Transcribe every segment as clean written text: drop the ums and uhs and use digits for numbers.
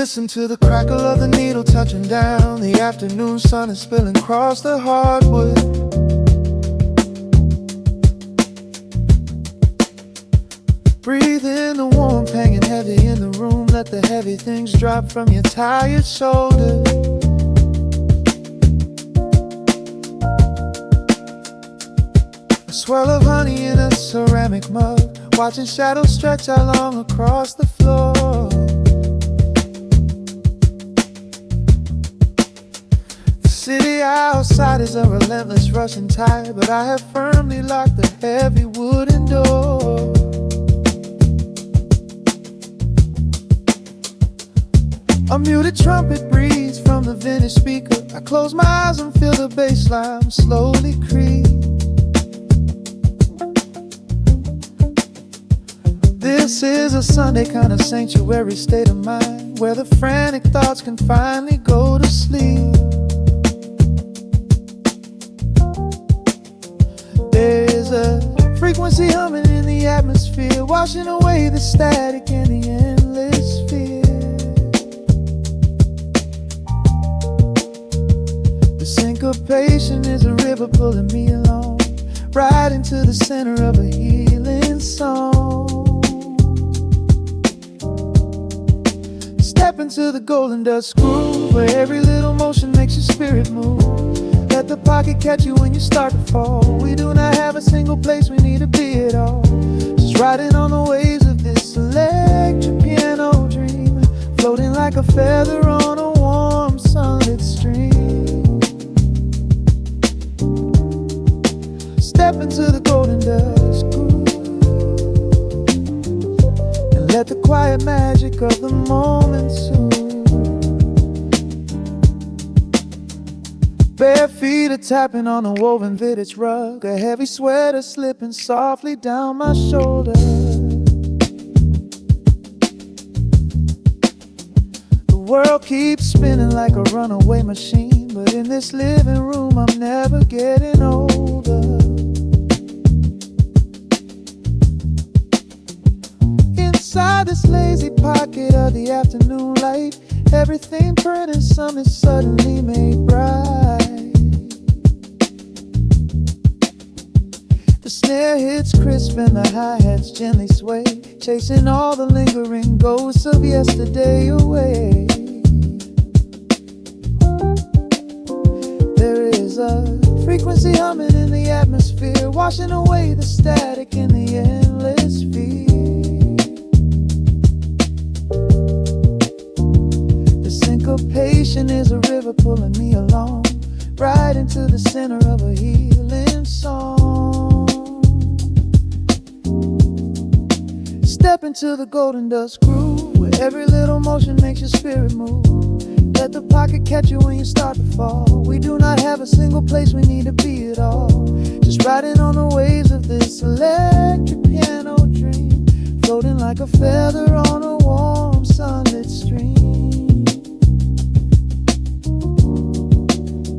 Listen to the crackle of the needle touching down. The afternoon sun is spilling across the hardwood. Breathe in the warmth hanging heavy in the room. Let the heavy things drop from your tired shoulders. A swirl of honey in a ceramic mug, watching shadows stretch out long across the floor. The city outside is a relentless rushing tide, but I have firmly locked the heavy wooden door. A muted trumpet breathes from the vintage speaker. I close my eyes and feel the bass line slowly creep. This is a Sunday kind of sanctuary state of mind, where the frantic thoughts can finally go to sleep. There's a frequency humming in the atmosphere, washing away the static and the endless fear. The syncopation is a river pulling me along, right into the center of a healing song. Step into the golden dust groove, where every little motion makes your spirit move. Let the pocket catch you when you start to fall. We do not have a single place we need to be at all. Just riding on the waves of this electric piano dream, floating like a feather on a warm sunlit stream. Step into the golden dust groove, and let the quiet magic of the moment soothe. Bare feet are tapping on a woven vintage rug, a heavy sweater slipping softly down my shoulder. The world keeps spinning like a runaway machine, but in this living room I'm never getting older. Inside this lazy pocket of the afternoon light, everything burning, something suddenly made bright. The snare hits crisp and the hi-hats gently sway, chasing all the lingering ghosts of yesterday away. There is a frequency humming in the atmosphere, washing away the static in the endless fear. Syncopation is a river pulling me along, right into the center of a healing song. Step into the golden dust groove, where every little motion makes your spirit move. Let the pocket catch you when you start to fall. We do not have a single place we need to be at all. Just riding on the waves of this electric piano dream, floating like a feather on a warm sunlit stream.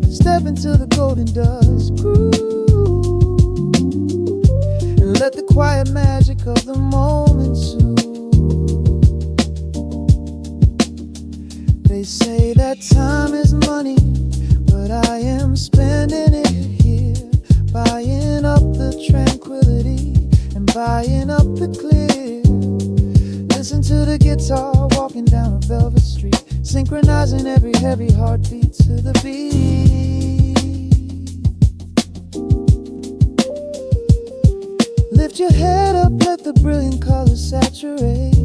Step into the golden dust groove, and let the quiet magic of the moment soothe. They say that time is money, but I am spending it here, buying up the tranquility and buying up the clear. Listen to the guitar walking down a velvet street, synchronizing every heavy heartbeat to the beat. Lift your head up, let the brilliant colors saturate.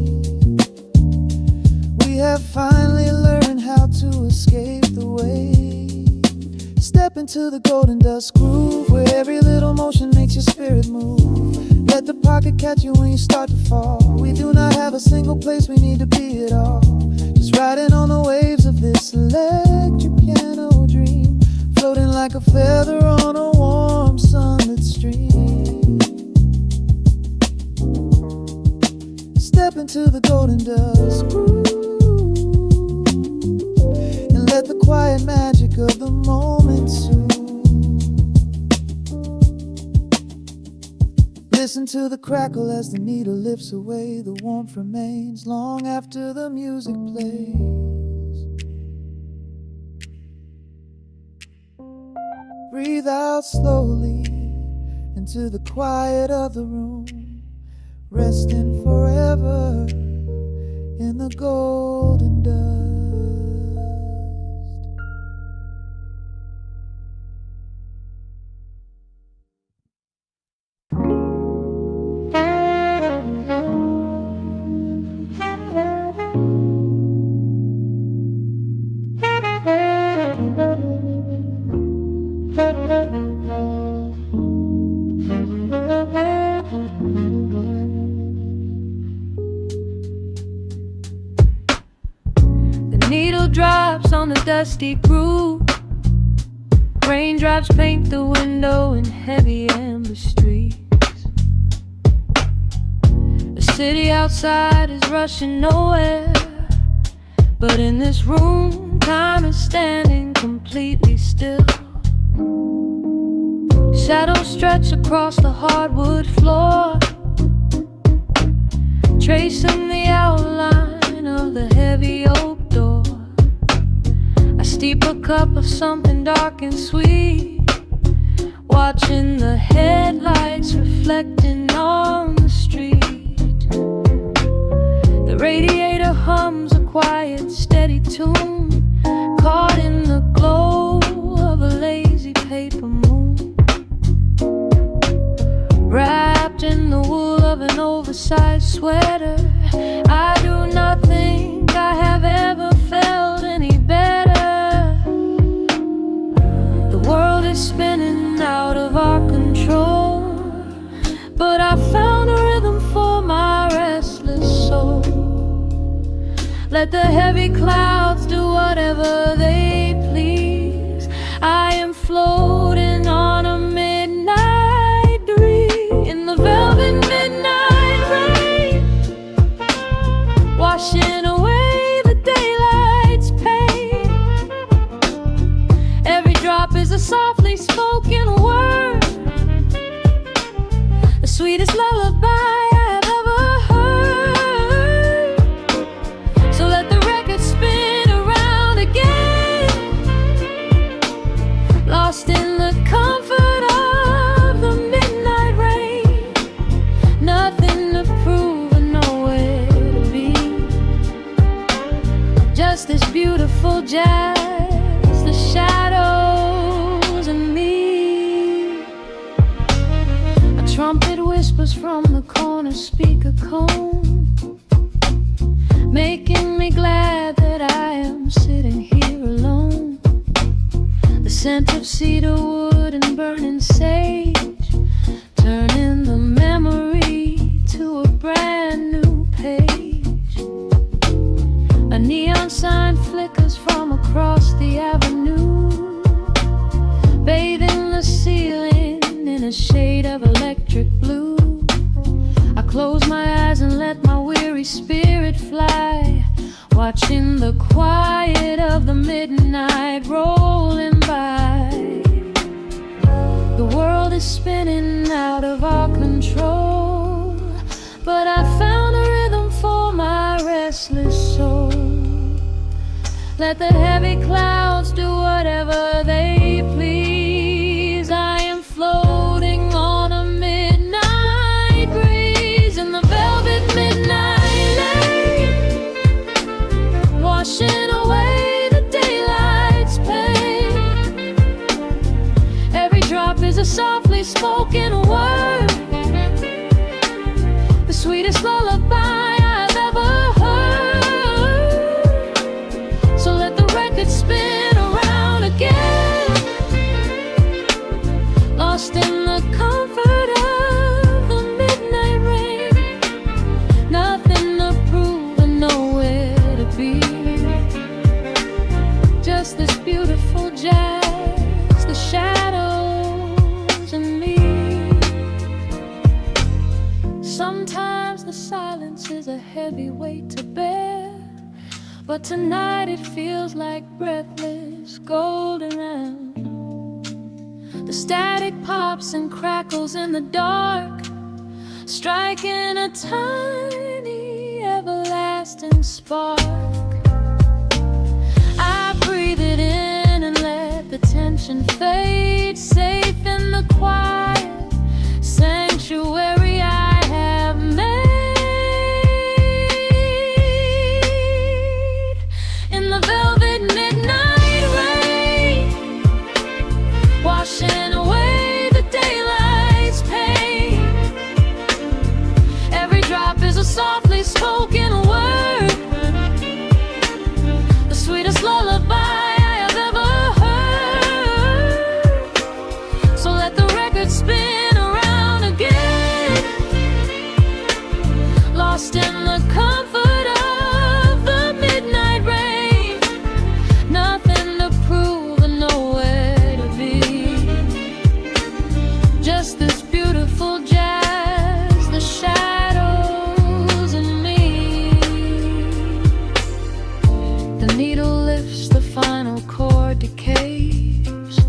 We have finally learned how to escape the wave. Step into the golden dust groove, where every little motion makes your spirit move. Let the pocket catch you when you start to fall. We do not have a single place we need to be at all. Just riding on the waves of this electric piano dream, floating like a feather on a warm sunlit stream. Step into the golden dust groove, and let the quiet magic of the moment soothe. Listen to the crackle as the needle lifts away. The warmth remains long after the music plays. breathe out slowly into the quiet of the room, resting forever in the golden dust. Needle drops on the dusty groove. Raindrops paint the window in heavy amber streets. The city outside is rushing nowhere, but in this room, time is standing completely still. Shadows stretch across the hardwood floor, tracing the outline of the heavy oak door. I steep a cup of something dark and sweet, watching the headlights reflecting on the street. The radiator hums a quiet, steady tune, caught in the glow of a lazy paper moon. Wrapped in the wool of an oversized sweater, I do not think I have ever felt any better. The world is spinning out of our control, but I found a rhythm for my restless soul. Let the heavy clouds do whatever they please. I am floating on a midnight breeze in the velvet midnight rain, washing away the daylight's pain. Every drop is a softly spoken word, the sweetest lullaby I have ever heard. So let the record spin around again, lost in the comfort of the midnight rain. Nothing to prove and nowhere to be, just this beautiful jazz, the shadows and me. A trumpet whispers from the corner speaker cone, making me glad that I am sitting here alone. The scent of cedar wood and burning sage, turning the memory to a brand new page. A neon sign flickers from across the avenue, bathing the ceiling in a shade of electric blue. I close my eyes and let my weary spirit fly, watching the quiet of the midnight rolling by. The world is spinning out of our control, but I found a rhythm for my restless soul. Let the heavy clouds do whatever they please. I am floating on a midnight breeze in the velvet midnight lane, washing away the daylight's pain. Every drop is a softly spoken word, the sweetest lullaby I've ever heard. So let the record spin around again, lost in the comfort of the midnight rain. Nothing to prove and nowhere to be, just this beautiful jazz, the shadows and me. Sometimes the silence is a heavy weight to bear, but tonight it feels like breathless golden air. The static pops and crackles in the dark, striking a tiny everlasting spark. I breathe it in and let the tension ocean fades, safe in the quiet sanctuary I have made. In the velvet midnight rain, washing away the daylight's pain. Every drop is a softly spoken word, the sweetest lullaby I have ever heard. So let the record spin around again, lost in the comfort of the midnight rain. Nothing to prove and nowhere to be, just this beautiful jazz, the shadows and me. The needle lifts, the final chord decays,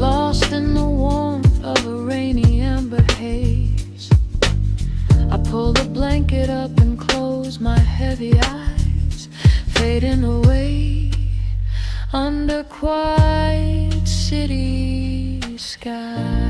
lost in the warmth of a rainy amber haze. I pull the blanket up and close my heavy eyes, fading away under quiet city skies.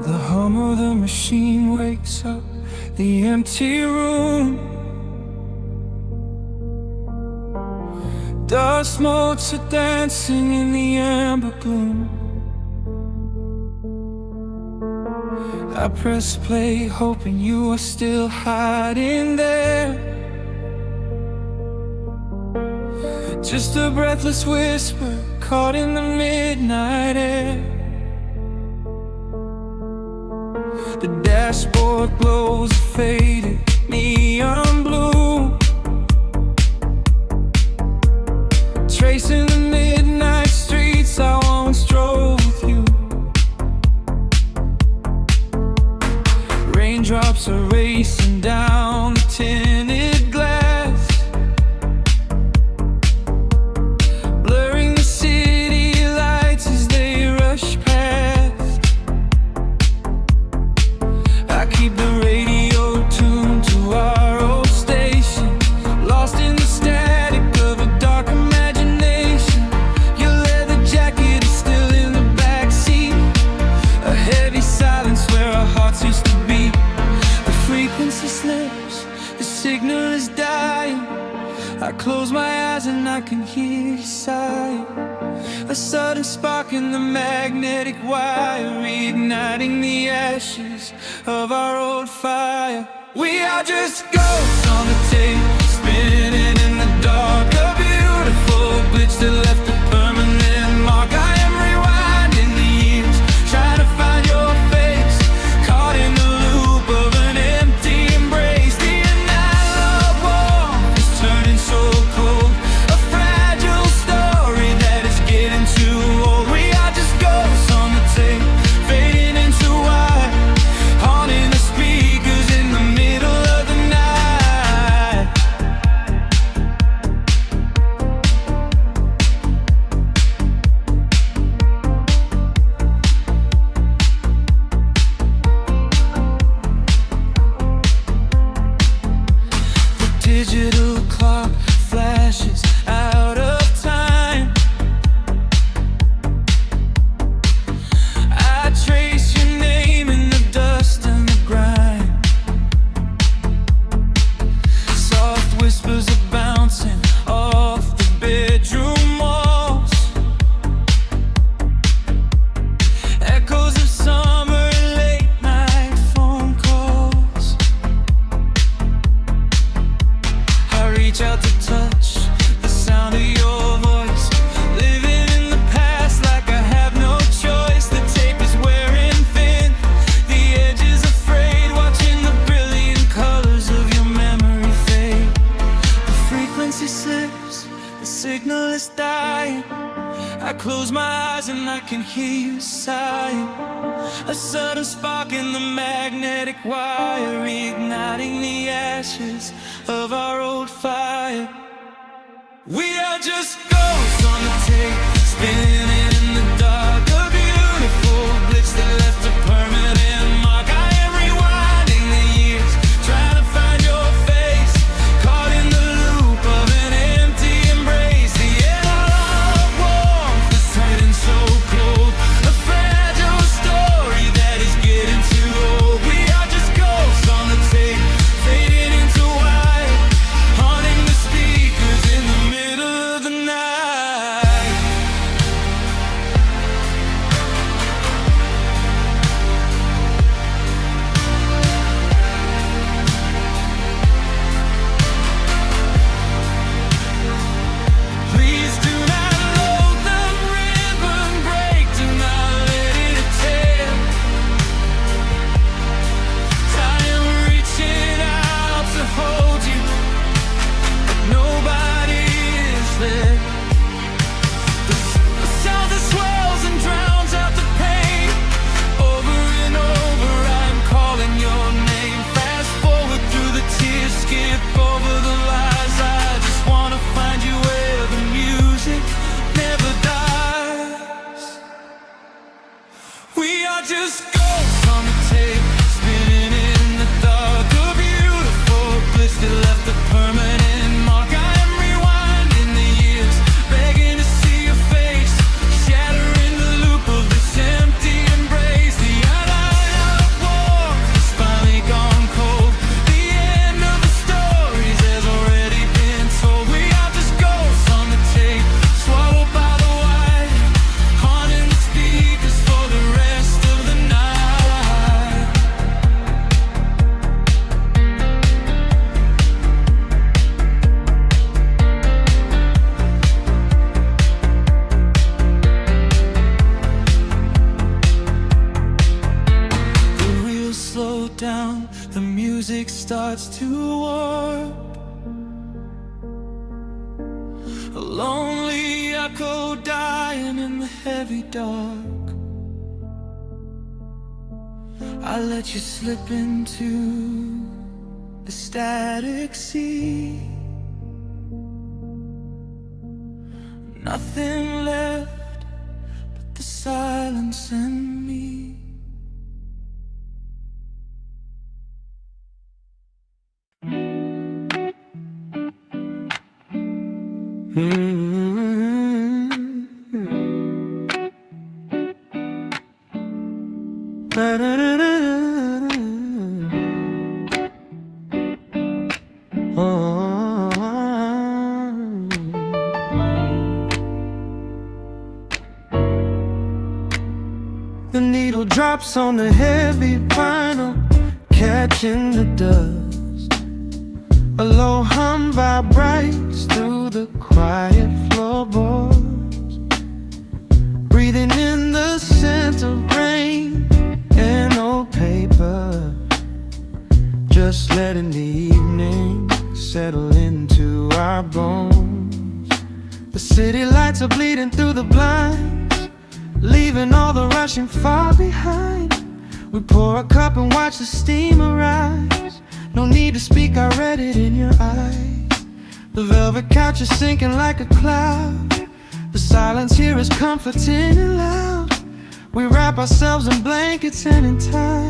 The hum of the machine wakes up the empty room. Dust motes are dancing in the amber gloom. I press play, hoping you are still hiding there. Just a breathless whisper caught in the midnight air. The dashboard glows a faded neon blue, tracing the midnight streets I once drove with you. Raindrops are racing down the tinted glass, blurring the city lights as they rush past. I keep the radio tuned to our old station, lost in the static of a dark imagination. Your leather jacket is still in the backseat, a heavy silence where our hearts used to beat. The frequency slips, the signal is dying. I close my eyes and I can hear you sighing. A sudden spark in the magnetic wire, reigniting the ashes of our old fire. We are just ghosts on the tape, spinning in the dark. A beautiful glitch that left a permanent mark. I am rewinding the years, trying to find your face, caught in the loop of an empty embrace. The analog warmth is turning so cold, a fragile story that is getting too old. We are just ghosts on the tape, fading into white, haunting the speakers in the middle of the night. dying. I close my eyes and I can hear you sighing. A sudden spark in the magnetic wire, igniting the ashes of our old fire. We are just ghosts on the tape, spinning in the dark. A beautiful glitch that left a permanent mark. I am rewinding the years, trying to find your face, caught in the loop of an empty embrace. The air of warmth is turning so cold, a fragile story that is getting too old. We are just ghosts on the tape, fading into white, haunting the speakers in the middle of the night. Please do not load the ribbon break, do not let it tear. I am reaching out to hold you, but nobody is there. The sound that swells and drowns out the pain. Over and over I'm calling your name. Fast forward through the tears, skip over the lies. I just wanna find you where the music never dies. We are just ghosts on the tape, spinning in the dark. A beautiful glitch that left a permanent mark. I am rewinding the years, begging to see your face, shattering the loop of this empty embrace. The outline of warmth has finally gone cold. The end of the stories has already been told. We are just ghosts on the tape, swallowed by the wire, haunting the speakers for the rest of the night. The reels slow down, the music starts to warp. A lonely echo dying in the heavy dark. I let you slip into the static sea. Nothing left but the silence and me. The needle drops on the heavy vinyl, catching the dust. A low hum vibrates through the quiet floorboards, breathing in the scent of rain and old paper. Just letting the evening settle into our bones. The city lights are bleeding through the blinds, leaving all the rushing far behind. We pour a cup and watch the steam arise. No need to speak, I read it in your eyes. The velvet couch is sinking like a cloud. The silence here is comforting and loud. We wrap ourselves in blankets and in time,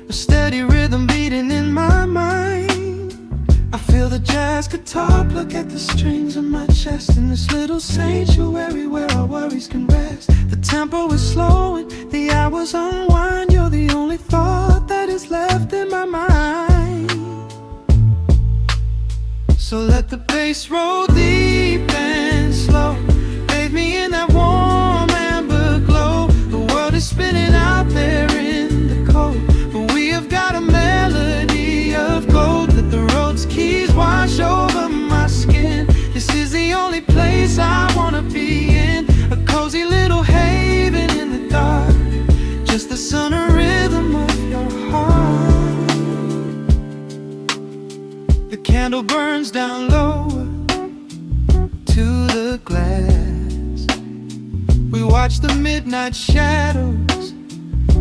a steady rhythm beating in my mind. I feel the jazz guitar pluck at the strings of my chest, in this little sanctuary where our worries can rest. The tempo is slowing, the hours unwind. You're the only thought that is left in my mind. So let the bass roll deep and slow, bathe me in that warm amber glow. The world is spinning out there in the cold, but we have got a melody of gold. Let the road's keys wash over my skin. This is the only place I wanna be in, a cozy little haven in the dark, just the sun and rhythm of your heart. The candle burns down lower to the glass. watch the midnight shadows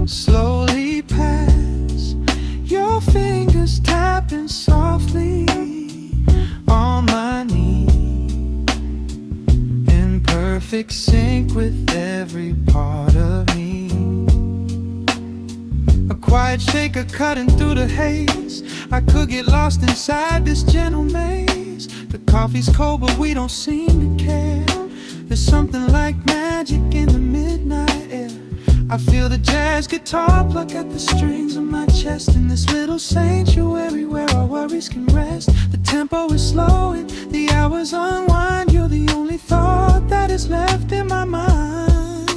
slowly pass, your fingers tapping softly on my knee, in perfect sync with every part of me. A quiet shaker cutting through the haze, I could get lost inside this gentle maze. The coffee's cold but we don't seem to care. There's something like magic in the midnight air. I feel the jazz guitar pluck at the strings of my chest, in this little sanctuary where our worries can rest. The tempo is slow and the hours unwind. You're the only thought that is left in my mind.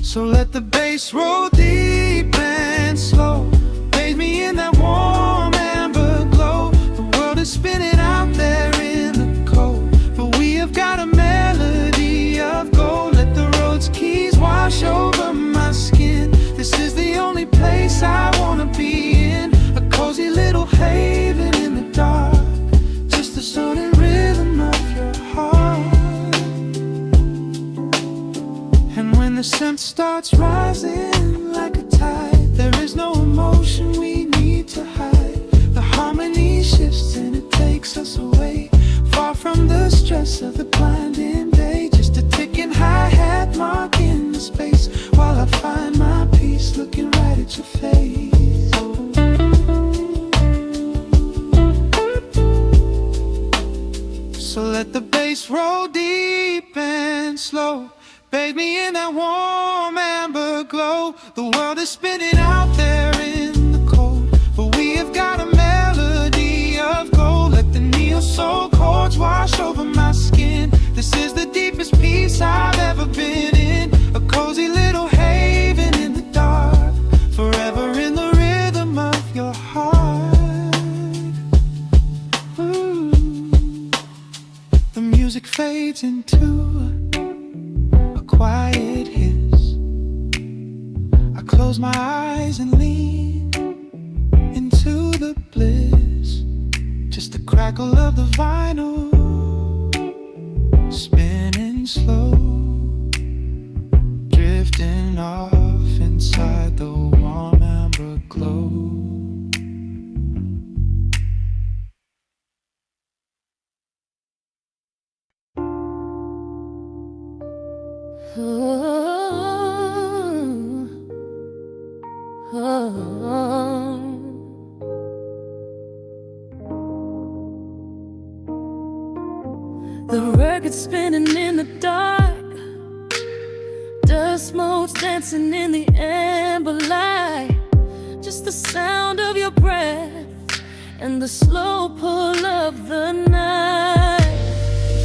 So let the bass roll deep and slow, bathe me in that warm amber glow. The world is spinning out there in the cold, but we have got a melody of gold. Let the road's keys wash over my skin. This is the only place I wanna be in, a cozy little haven in the dark, just the soothing rhythm of your heart. And when the scent starts rising like a tide, there is no emotion we need to hide. The harmony shifts and it takes us away, far from the stress of the blinding day. Just a ticking hi-hat marking the space, while I find my peace looking right at your face. So let the bass roll deep and slow, bathe me in that warm amber glow. The world is spinning out there in the cold, but we have got a melody of gold. Let the neo-soul chords wash over my skin. This is the deepest peace I've ever been in, a cozy little haven in the dark, forever in the rhythm of your heart. Ooh. The music fades into a quiet hiss. I close my eyes and lean into the bliss, just the crackle of the vinyl spinning slow, drifting off inside the warm amber glow. The record spinning in the dark, dust motes dancing in the amber light, just the sound of your breath and the slow pull of the night.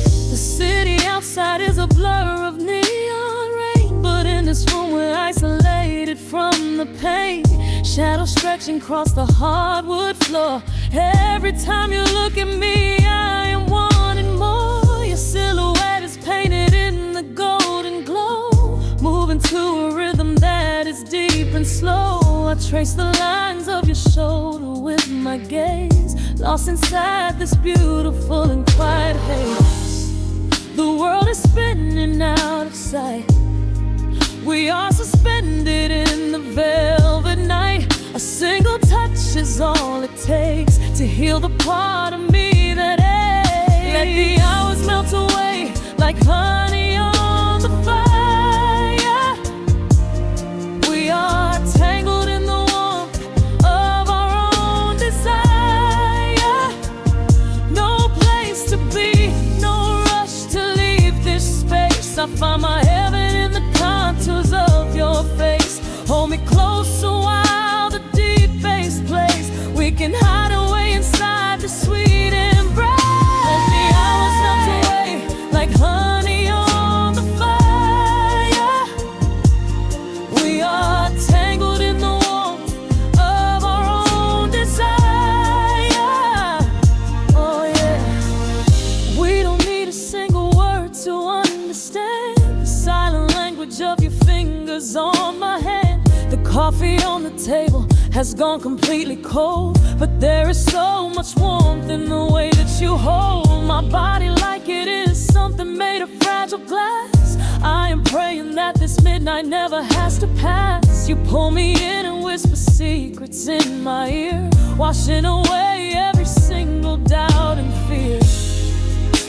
The city outside is a blur of neon rain, but in this room we're isolated from the pain. Shadows stretching across the hardwood floor. Every time you look at me, I am wanting more. Your silhouette is painted in the golden glow, moving to a rhythm that is deep and slow. I trace the lines of your shoulder with my gaze, lost inside this beautiful and quiet haze. The world is spinning out of sight, we are suspended in the velvet night. A single touch is all it takes to heal the part of me that aches. Let the hours melt away like honey on the fire. We are tangled in the warmth of our own desire. No place to be, no rush to leave this space. I find my heaven in the contours of your face. Hold me closer while the deep bass plays. We can hide away inside the sweet embrace. Let the hours melt away like honey on the fire. We are tangled in the warmth of our own desire. Oh yeah. We don't need a single word to understand the silent language of your fingers on my hand. The coffee on the table has gone completely cold, but there is so much warmth in the way that you hold my body, like it is something made of fragile glass. I am praying that this midnight never has to pass. You pull me in and whisper secrets in my ear, washing away every single doubt and fear.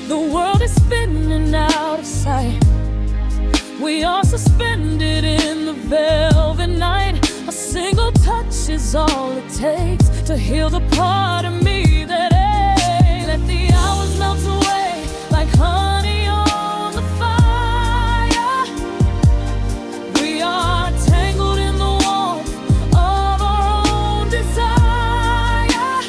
The world is spinning out of sight. We are suspended in the velvet night. A single touch is all it takes to heal the part of me that aches. Let the hours melt away like honey on the fire. We are tangled in the warmth of our own desire.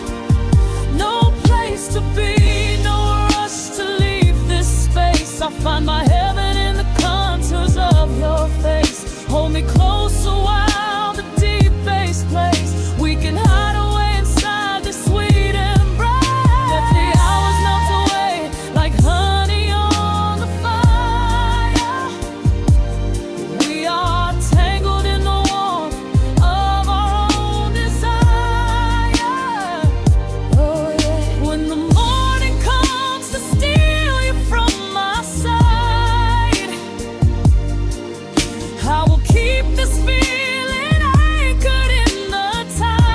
No place to be, no rush to leave this space. I find my heaven in the contours of your face. Hold me closer while the deep bass plays. We can hide away inside this sweet embrace. Let the hours melt away like honey on the fire. We are tangled in the warmth of our own desire. Oh yeah. When the morning comes to steal you from my side, I will keep this feeling anchored in the tide.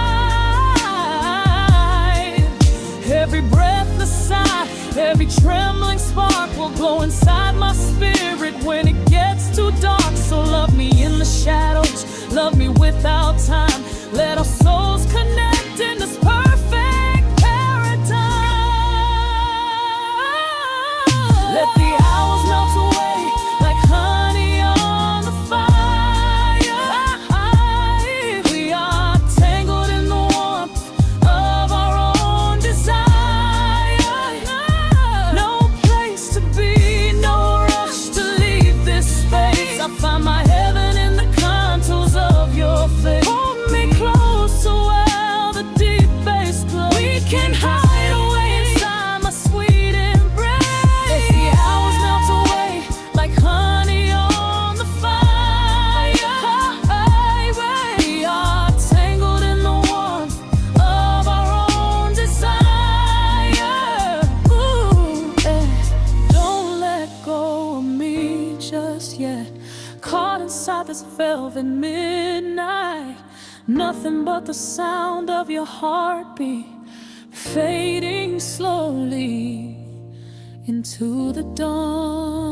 Every breathless sigh, every trembling spark will glow inside my spirit when it gets too dark. So love me in the shadows, love me without time. Let our souls connect in this perfect paradise. Let the hours melt away like honey on the fire. We are tangled in the warmth of our own desire. No place to be, no rush to leave this space. I find my heaven in the contours of your face. Hold me closer while the deep bass plays. We can hide away inside my sweet embrace. Let the hours melt away like honey on the fire. We are tangled in the warmth of our own desire. Ooh, don't let go of me just yet. Caught inside this velvet midnight. Nothing but the sound of your heartbeat fading slowly into the dawn.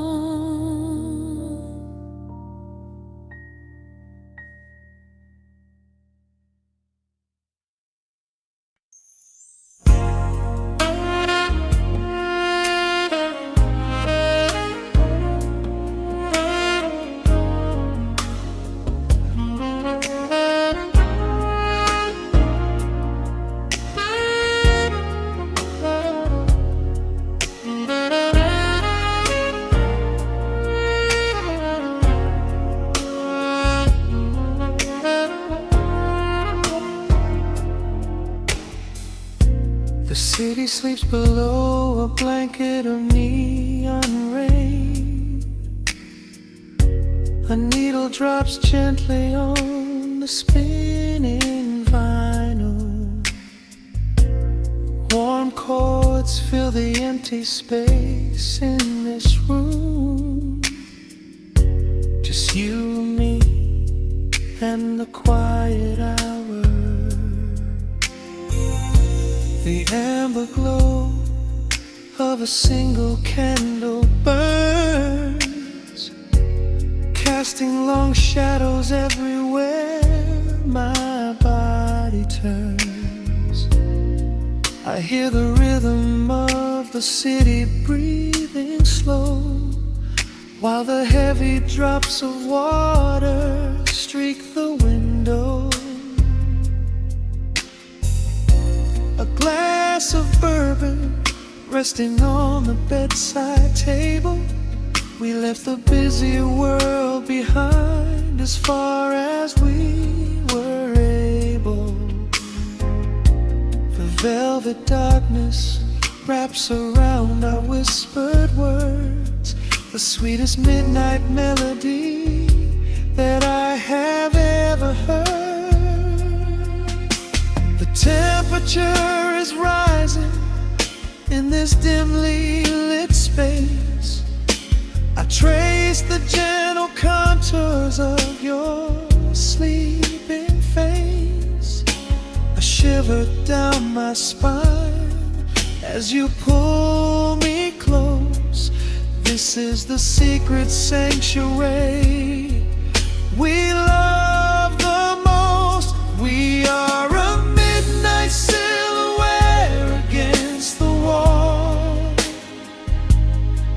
The city sleeps below a blanket of neon rain. A needle drops gently on the spinning vinyl. Warm chords fill the empty space in this room. Just you, me, and the quiet hour. The amber glow of a single candle burns, casting long shadows everywhere my body turns. I hear the rhythm of the city breathing slow, while the heavy drops of water streak the window. A glass of bourbon resting on the bedside table. We left the busy world behind as far as we were able. The velvet darkness wraps around our whispered words, the sweetest midnight melody that I have ever heard. The temperature is rising in this dimly lit space. I trace trace the gentle contours of your sleeping face. A shiver down my spine as you pull me close. This is the secret sanctuary we love the most. We are a midnight silhouette against the wall,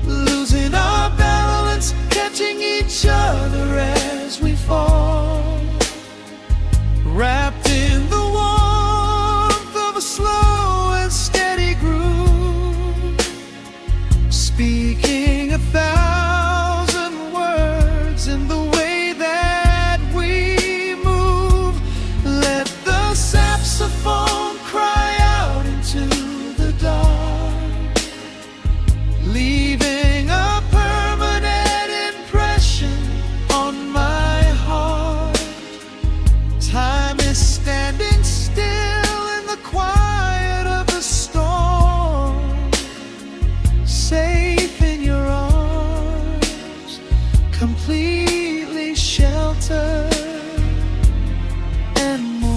losing our balance, catching each other as we fall, wrapped in the warmth of a slow and steady groove, speaking 1,000 words in the way that we move. Let the saxophone cry out into the dark, leaving a permanent impression on my heart. Time is standing still in the quiet of the storm, safe in your arms, completely sheltered and more.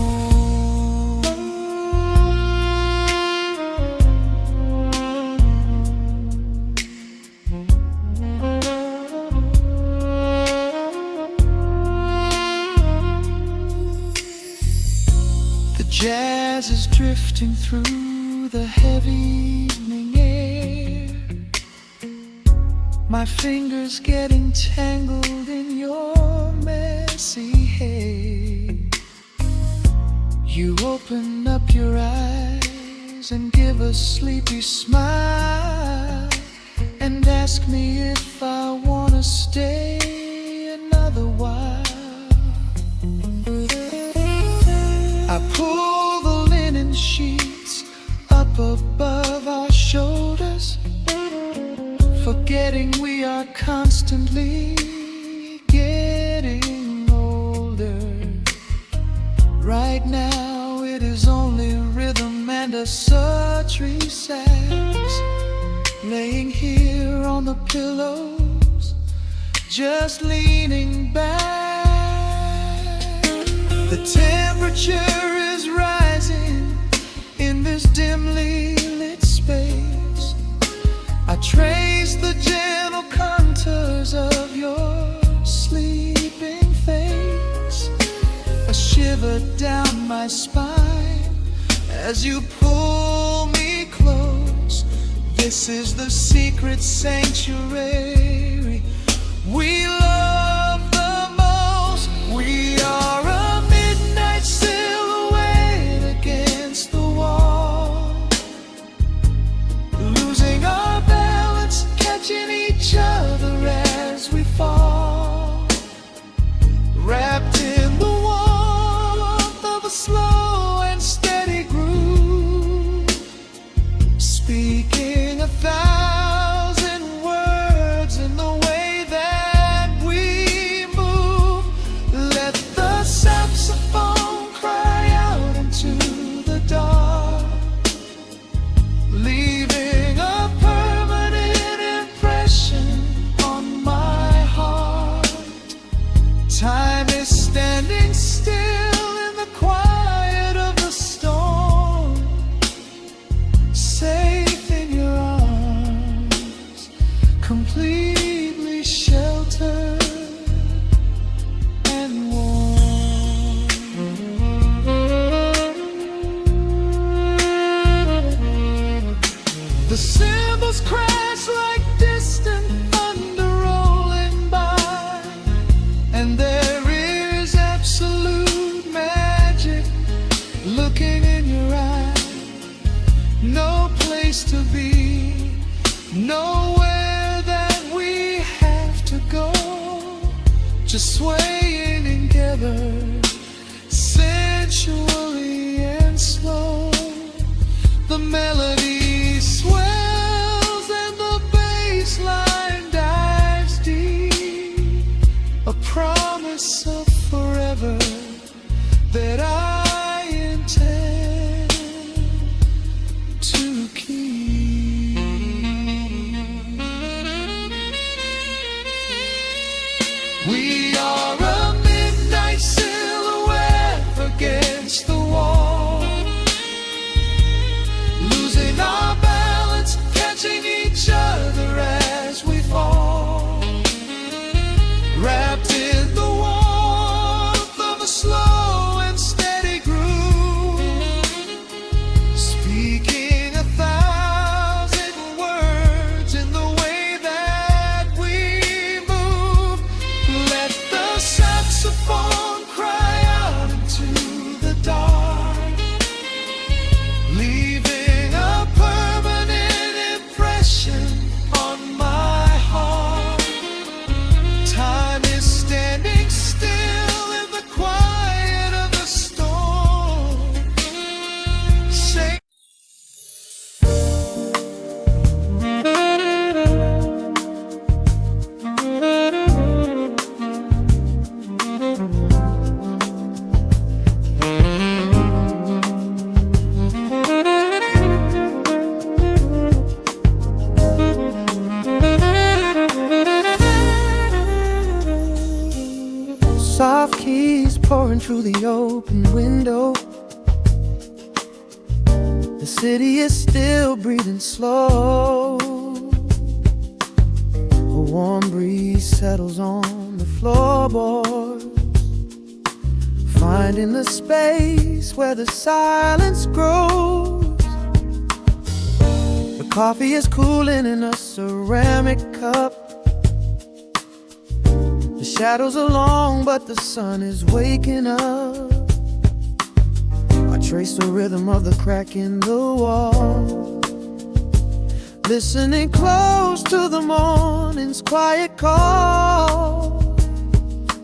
The jazz is drifting through the heavy evening air, my fingers getting tangled in your messy hair. You open up your eyes and give a sleepy smile, and ask me if I wanna stay another while. I pull the linen sheets up above our shoulders, forgetting we are constantly getting older. Right now it is only rhythm and a sultry sax, laying here on the pillows, just leaning back. The temperature is rising in this dimly lit space. I trace the gentle contours of your sleeping face. A shiver down my spine as you pull me close. This is the secret sanctuary we love the most. We are a midnight silhouette against the wall, losing our balance, catching each other as we fall, wrapped in the warmth of a slow and steady groove, speaking 1,000 words in the way that we move. Let the saxophone cry out into the dark, leaving a permanent impression on my heart. Time is standing still in the quiet of the storm, safe in your arms, completely sheltered and warm. The cymbals crash like distant thunder rolling by, and there is absolute magic looking in your eye. No place to be, nowhere that we have to go, just swaying together, sensually and slow. The melody swells and the bass line dives deep, a promise of forever that I intend to keep. We are a midnight silhouette against the wall, losing our balance, catching each other as we fall, wrapped in the warmth of a slow and steady groove, speaking 1,000 words in the way that we move. Let the saxophone cry out into the dark, leaving a permanent impression on my heart. Time is standing still in the quiet of the storm. Say soft keys pouring through the open window. The city is still breathing slow. A warm breeze settles on the floorboards, finding the space where the silence grows. The coffee is cooling in a ceramic cup. The shadows are long, but the sun is waking up. I trace the rhythm of the crack in the wall, listening close to the morning's quiet call.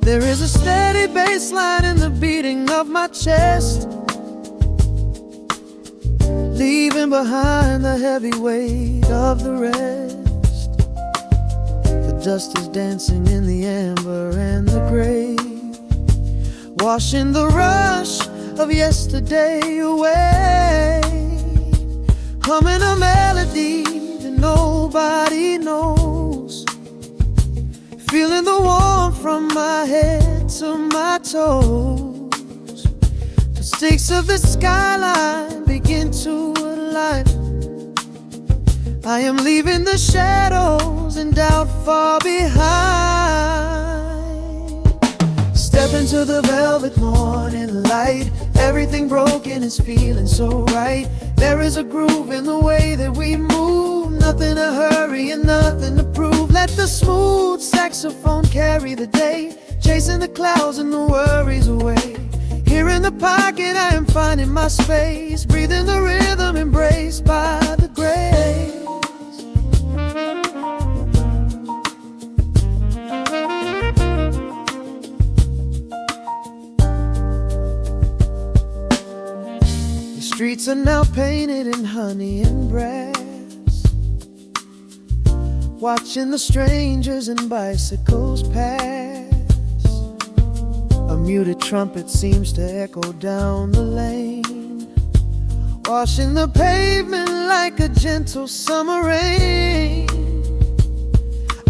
There is a steady bass line in the beating of my chest, leaving behind the heavy weight of the rest. The dust is dancing in the amber and the gray, washing the rush of yesterday away. Humming a melody that nobody knows, feeling the warmth from my head to my toes. The stakes of the skyline begin to align. I am leaving the shadows and doubt far behind. Step into the velvet morning light. Everything broken is feeling so right. There is a groove in the way that we move. Nothing to hurry and nothing to prove. Let the smooth saxophone carry the day, chasing the clouds and the worries away. Here in the pocket I am finding my space, breathing the rhythm embraced by the grace. The streets are now painted in honey and brass, watching the strangers and bicycles pass. A muted trumpet seems to echo down the lane, washing the pavement like a gentle summer rain.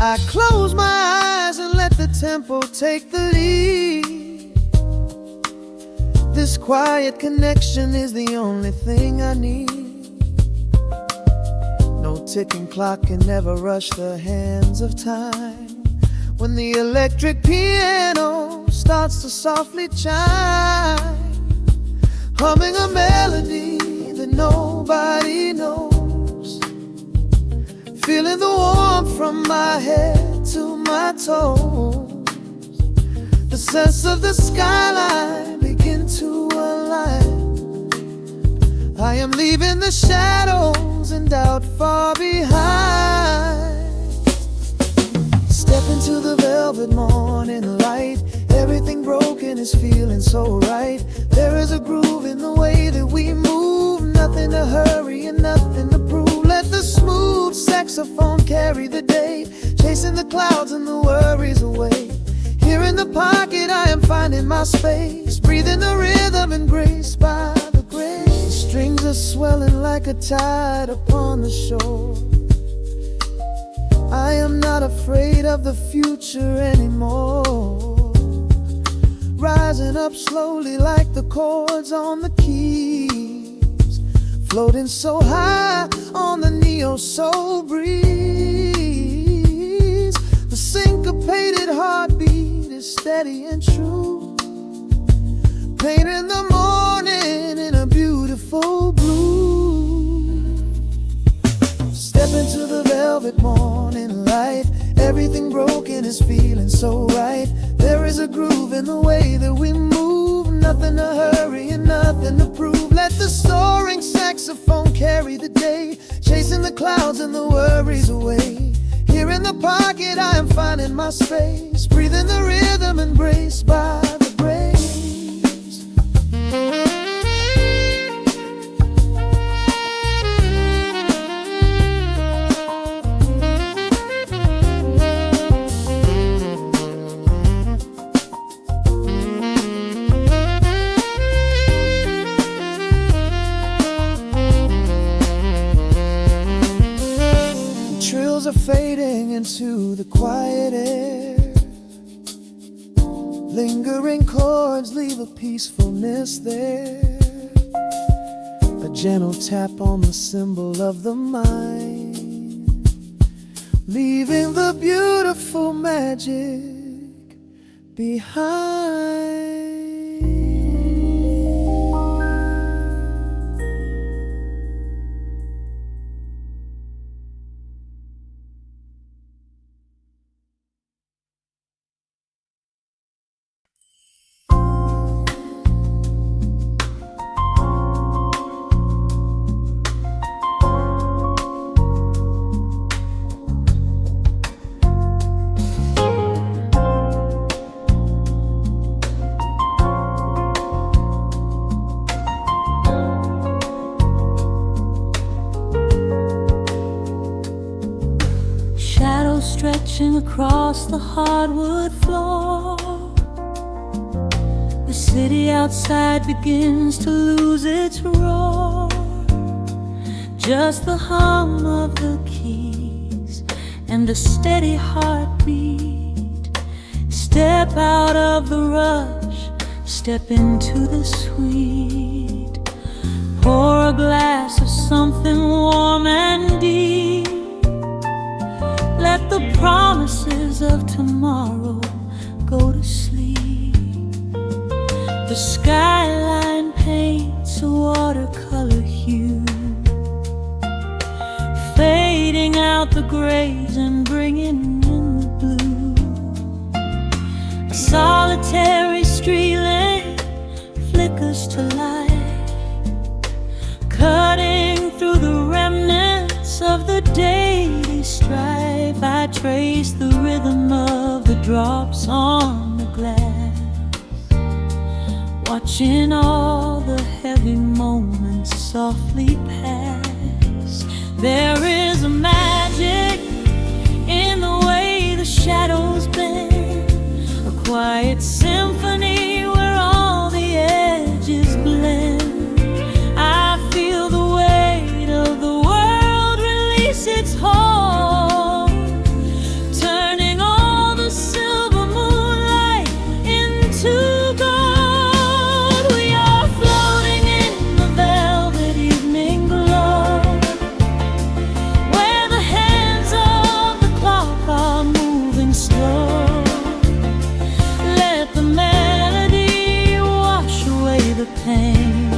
I close my eyes and let the tempo take the lead. This quiet connection is the only thing I need. No ticking clock can never rush the hands of time. When the electric piano starts to softly chime, humming a melody that nobody knows, feeling the warmth from my head to my toes. The sense of the skyline begin to align. I am leaving the shadows and doubt far behind. Step into the velvet morning light. Everything broken is feeling so right. There is a groove in the way that we move. Nothing to hurry and nothing to prove. Let the smooth saxophone carry the day, chasing the clouds and the worries away. Here in the pocket I am finding my space, breathing the rhythm and grace by the grace. The strings are swelling like a tide upon the shore, I am not afraid of the future anymore. Rising up slowly like the chords on the keys, floating so high on the neo-soul breeze. The syncopated heartbeat is steady and true, painting the morning in a beautiful blue. Step into the velvet morning light. Everything broken is feeling so right. There is a groove in the way that we move. Nothing to hurry and nothing to prove. Let the soaring saxophone carry the day, chasing the clouds and the worries away. Here in the pocket I am finding my space, breathing the rhythm, embraced by the grace. Trills are fading into the quiet air. Lingering chords leave a peacefulness there. A gentle tap on the cymbal of the mind, leaving the beautiful magic behind. Stretching across the hardwood floor, the city outside begins to lose its roar. Just the hum of the keys and a steady heartbeat. Step out of the rush, step into the sweet. Pour a glass of something warm and deep. Let the promises of tomorrow go to sleep. The skyline paints a watercolor hue, fading out the grays and bringing in the blue. A solitary street lamp flickers to light, cutting through the remnants of the daily strife. I trace the rhythm of the drops on the glass, watching all the heavy moments softly pass. There is a magic in the way the shadows bend, a quiet symphony where all the edges blend. I feel the weight of the world release its hold, turning all the silver moonlight into gold. We are floating in the velvet evening glow, where the hands of the clock are moving slow. Let the melody wash away the pain,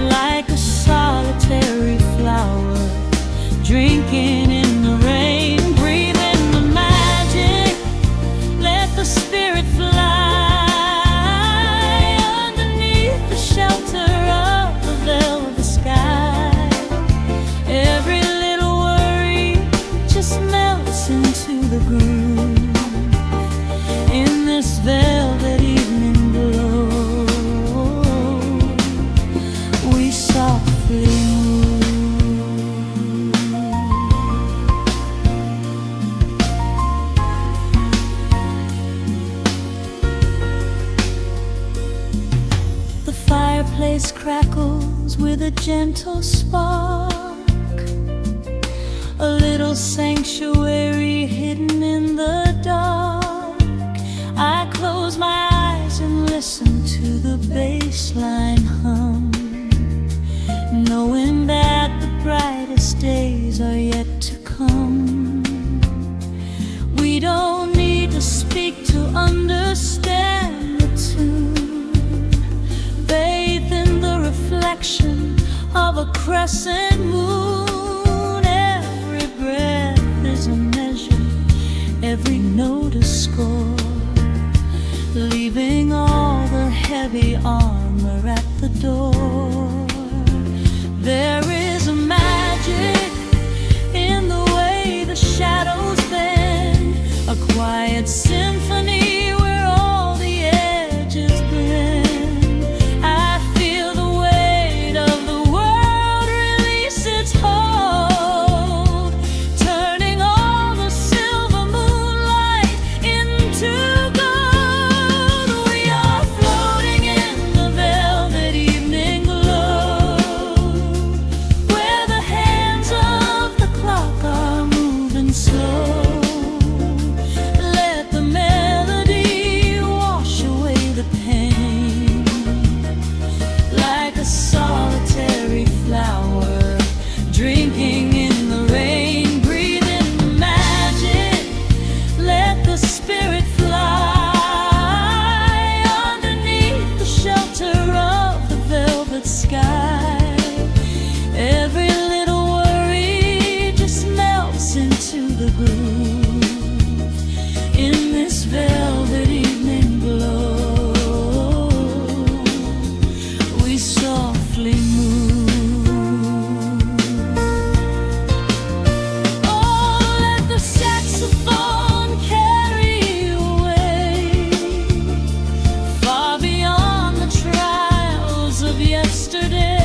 like a solitary flower drinking in the rain. Breathe in the magic, let the spirit fly underneath the shelter of the velvet sky. Every little worry just melts into the groove in this velvet evening glow. We softly move. The fireplace crackles with a gentle spark, a little sanctuary hidden in the dark. I close my eyes and listen to the bass line hum, knowing that the brightest days are yet to come. We don't need to speak to understand the tune. Bathe in the reflection of a crescent moon. Every breath is a measure, every note a score, leaving all the heavy armor at the door. There is a magic in the way the shadows bend, a quiet symphony where all the edges blend. I feel the weight of the world release its hold, turning all the silver moonlight into gold. We are floating in the velvet evening glow, where the hands of the clock are moving slow. Let the melody wash away the pain, like a solitary flower drinking in the rain. Breathe in the magic, let the spirit fly underneath the shelter of the velvet sky. Every little worry just melts into the groove in this velvet evening glow. We softly move. Oh, let the saxophone carry you away, far beyond the trials of yesterday.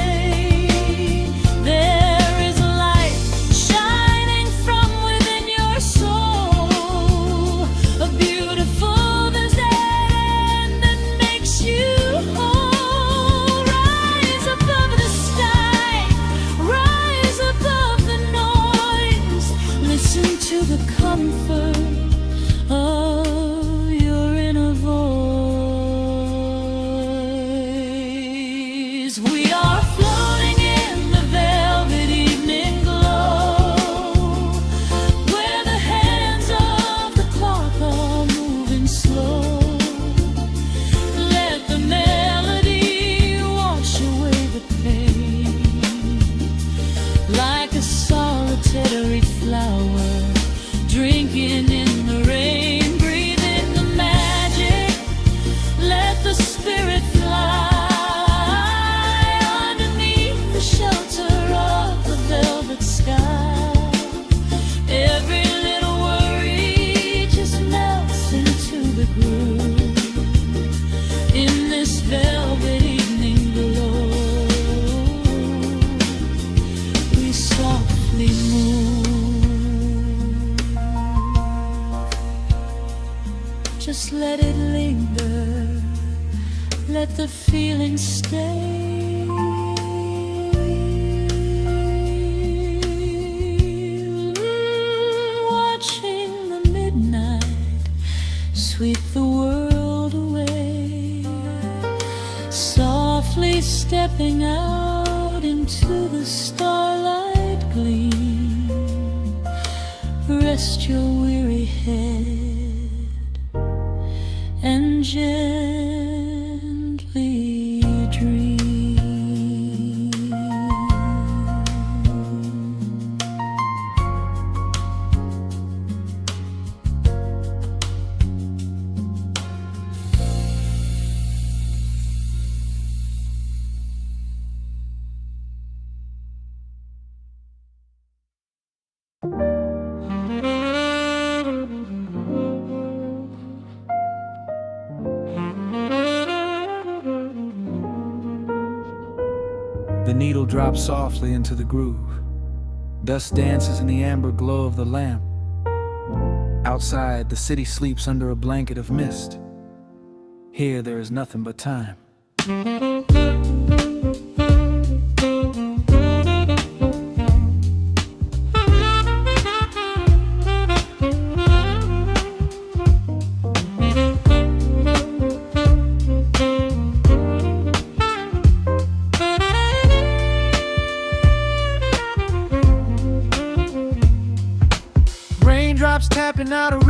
There is a light shining from within your soul, a beautiful vision that makes you whole. Rise above the sky, rise above the noise. Listen to the comfort of your inner voice. We are floating in the velvet evening glow, where the hands of the clock are moving slow. Let the melody wash away the pain, like a solitary flower drinking in the rain. Breathe in the magic, let the spirit fly underneath the shelter of the velvet sky. Every little worry just melts into the groove in this velvet evening glow. We softly move. Just let it linger, let the feeling stay. Watching the midnight sweep the world away, softly stepping out into the starlight gleam. Rest your weary head and gently dream. The needle drops softly into the groove. Dust dances in the amber glow of the lamp. Outside, the city sleeps under a blanket of mist. Here, there is nothing but time.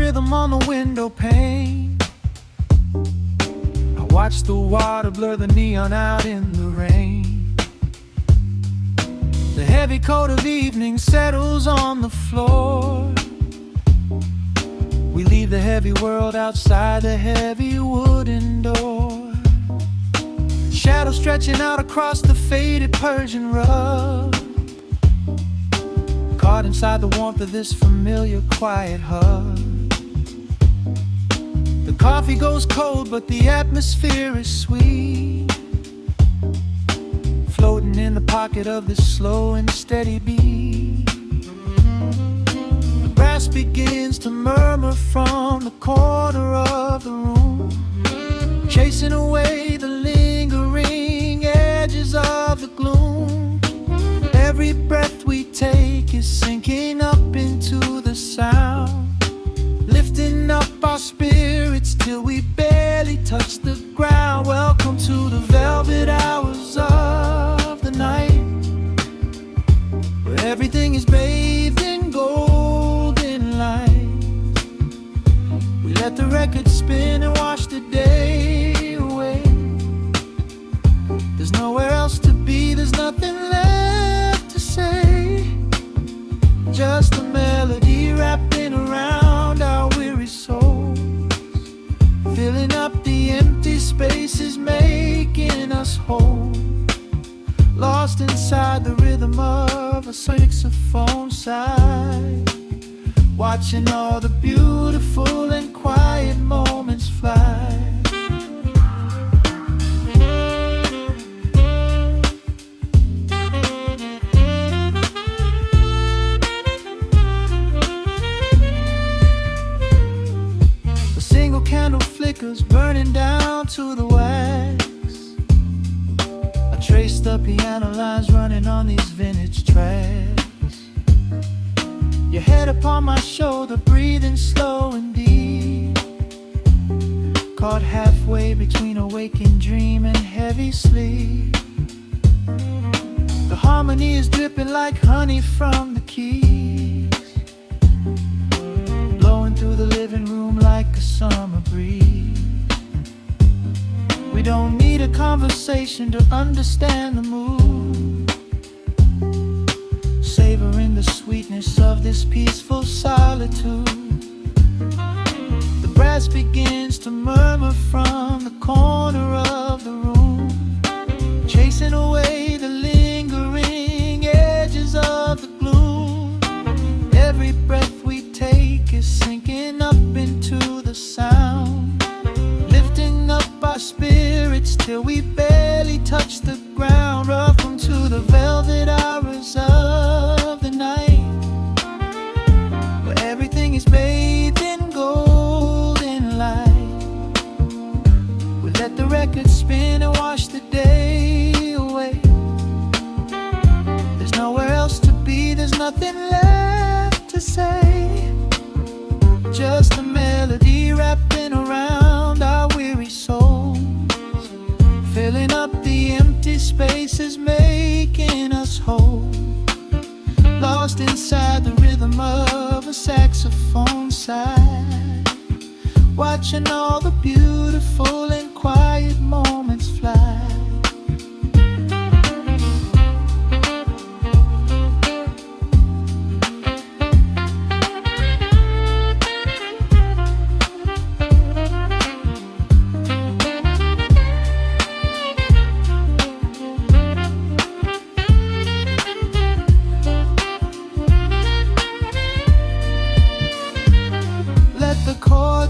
rhythm on the window pane. I watch the water blur the neon out in the rain. The heavy coat of evening settles on the floor. We leave the heavy world outside the heavy wooden door. Shadows stretching out across the faded Persian rug, caught inside the warmth of this familiar quiet hug. The coffee goes cold, but the atmosphere is sweet, floating in the pocket of this slow and steady beat. The brass begins to murmur from the corner of the room, chasing away the lingering edges of the gloom. Every breath we take is sinking up into the sound, lifting up our spirits till we barely touch the ground. Welcome to the velvet hours of the night, where everything is bathed in golden light. We let the record spin and wash the day away. There's nowhere else to be, there's nothing left to say. Just a melody wrapping around our weary souls, filling up the empty spaces, making us whole. Lost inside the rhythm of a saxophone sigh, watching all the beautiful and quiet moments fly. A single candle flickers, burning down to the wax. I trace the piano lines running on these vintage tracks. Your head upon my shoulder, breathing slow and deep, caught halfway between a waking dream and heavy sleep. The harmony is dripping like honey from the keys, blowing through the living room like a summer breeze. We don't need a conversation to understand the mood, savoring the sweetness of this peaceful solitude. The brass begins to murmur from the corner of the room, chasing away the lingering edges of the gloom. Every breath we take is sinking up into the sound, lifting up our spirits till we barely touch the ground. Welcome to the velvet hours of the night, where everything is bathed in golden light. We let the record spin and wash the day away. There's nowhere else to be, there's nothing left to say. Just a melody wrapping around our weary souls, filling up the empty spaces, making us whole. Lost inside the rhythm of a saxophone sigh, watching all the beautiful and quiet moments fly.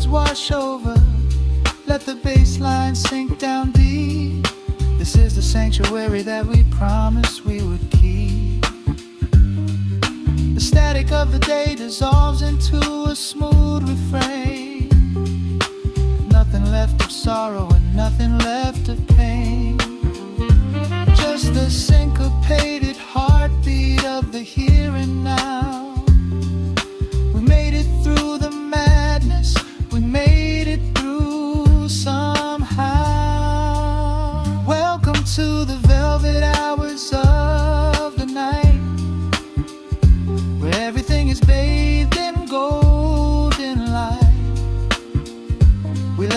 Wash over, let the bass line sink down deep. This is the sanctuary that we promised we would keep. The static of the day dissolves into a smooth refrain. Nothing left of sorrow and nothing left of pain, just the syncopated heartbeat of the here and now. We made it through the madness, we made it through somehow. Welcome to the velvet hours of the night, where everything is bathed in golden light.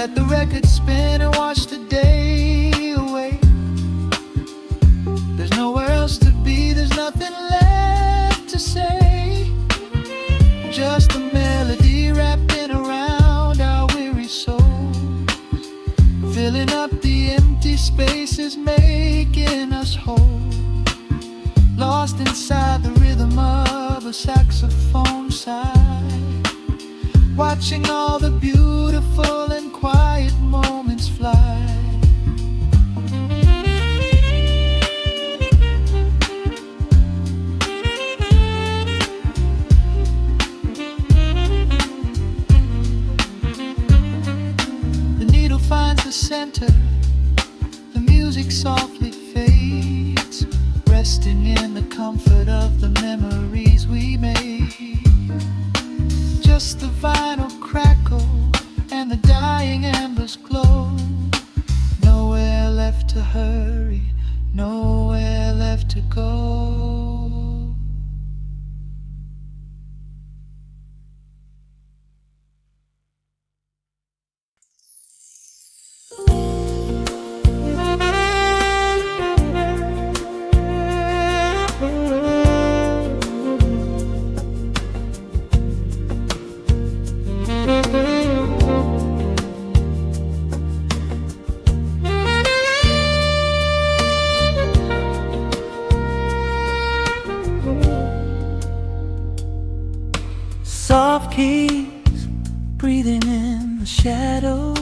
Let the record spin and watch the day away. There's nowhere else to be, there's nothing left to say. Just a melody wrapping around our weary souls, filling up the empty spaces, making us whole. Lost inside the rhythm of a saxophone sigh, watching all the beautiful and quiet moments fly. The needle finds the center, the music softly fades, resting in the comfort of the memories we made. Just the vinyl crackle and the dying embers glow. Nowhere left to hurry, nowhere left to go. Soft keys breathing in the shadows.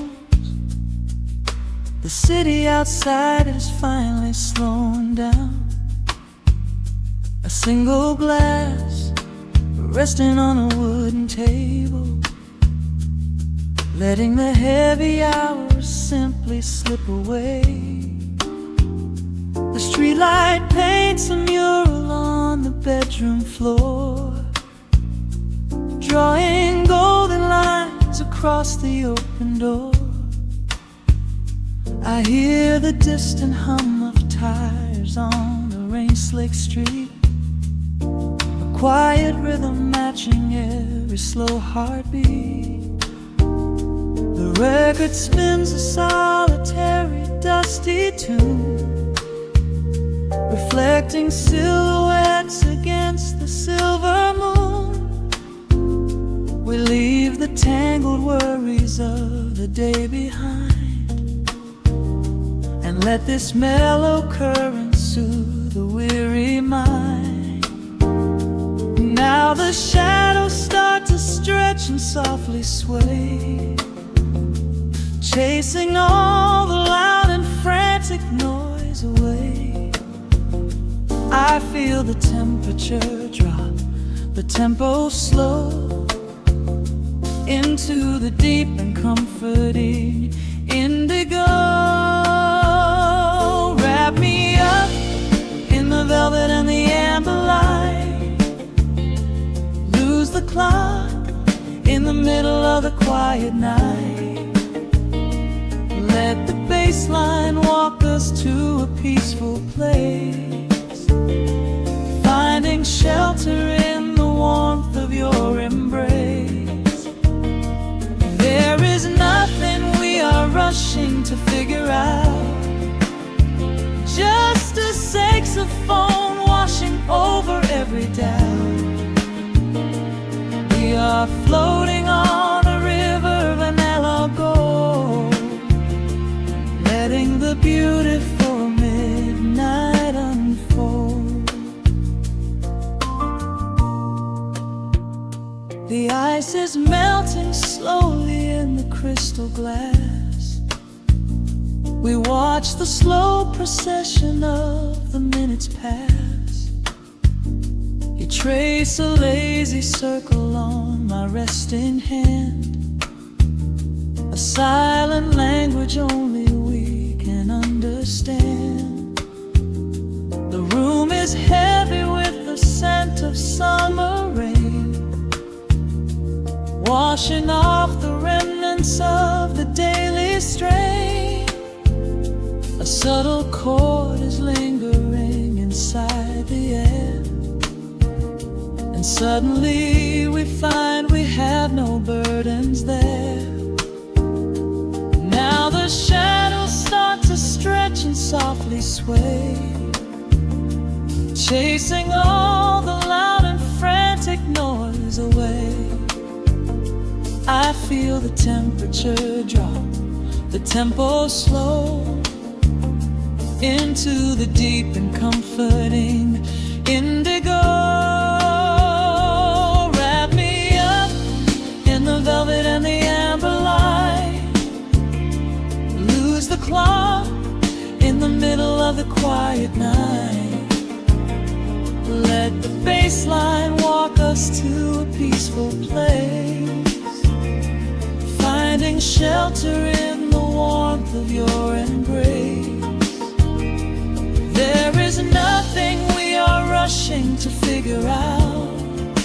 The city outside is finally slowing down. A single glass resting on a wooden table, letting the heavy hours simply slip away. The streetlight paints a mural on the bedroom floor, drawing golden lines across the open door. I hear the distant hum of tires on the rain-slicked street, a quiet rhythm matching every slow heartbeat. The record spins a solitary, dusty tune, reflecting silhouettes against the silver moon. We leave the tangled worries of the day behind, and let this mellow current soothe the weary mind. Now the shadows start to stretch and softly sway, chasing all the loud and frantic noise away. I feel the temperature drop, the tempo slow, into the deep and comforting indigo. Wrap me up in the velvet and the amber light, lose the clock in the middle of the quiet night. Let the bass line walk us to a peaceful place, finding shelter in the warmth of your embrace. There is nothing we are rushing to figure out, just a saxophone washing over every doubt. We are floating on a river vanilla gold, letting the beautiful midnight unfold. The ice is melting slowly in the crystal glass. We watch the slow procession of the minutes pass. You trace a lazy circle on my resting hand, a silent language only we can understand. The room is heavy with the scent of summer rain, washing off the remnants of the daily strain. A subtle chord is lingering inside the air, and suddenly we find we have no burdens there. its way, chasing all the loud and frantic noise away. I feel the temperature drop, the tempo slow, into the deep and comforting indigo. Wrap me up in the velvet and the amber light. Lose the clock in the middle of the quiet night. Let the bass line walk us to a peaceful place, finding shelter in the warmth of your embrace. There is nothing we are rushing to figure out,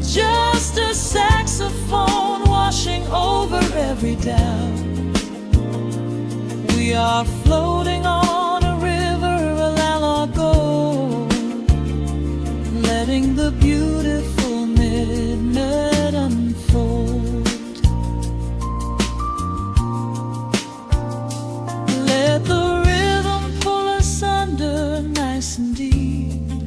just a saxophone washing over every doubt. We are floating on a river, a landlocked, letting the beautiful midnight unfold. Let the rhythm pull us under nice and deep,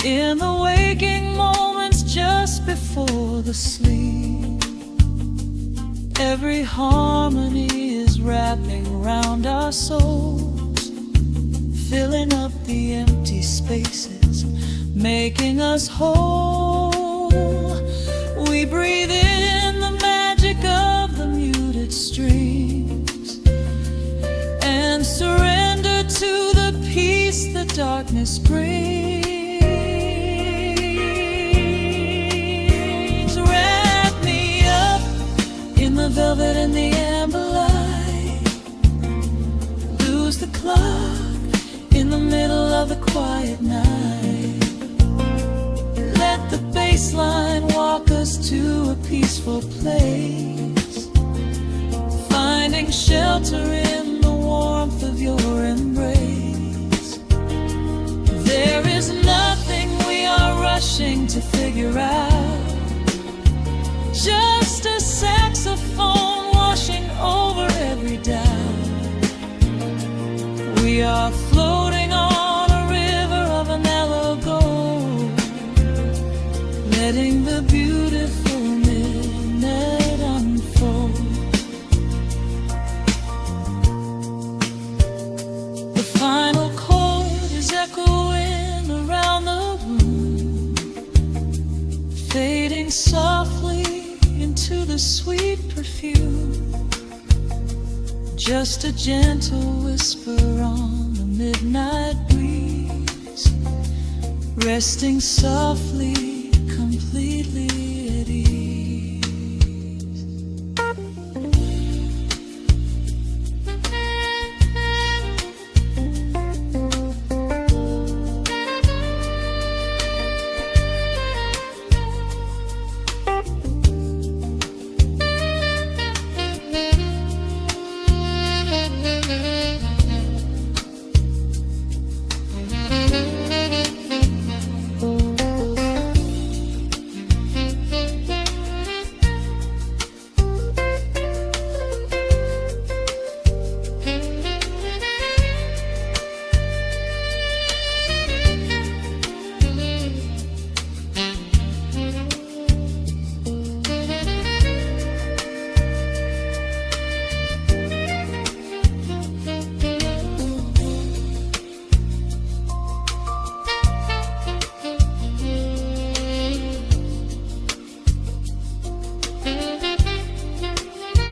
in the waking moments just before the sleep. Every harmony is wrapping around our souls, filling up the empty spaces, making us whole. We breathe in the magic of the muted strings and surrender to the peace the darkness brings. Wrap me up in the velvet and the amber light. Lose the clock in the middle of the quiet night. Let the bass line walk us to a peaceful place, finding shelter in the warmth of your embrace. There is nothing we are rushing to figure out, just a saxophone washing over every doubt. We are floating on a river of an mellow gold, letting the beautiful midnight unfold. The final chord is echoing around the room, fading softly into the sweet perfume. Just a gentle whisper on the midnight breeze, resting softly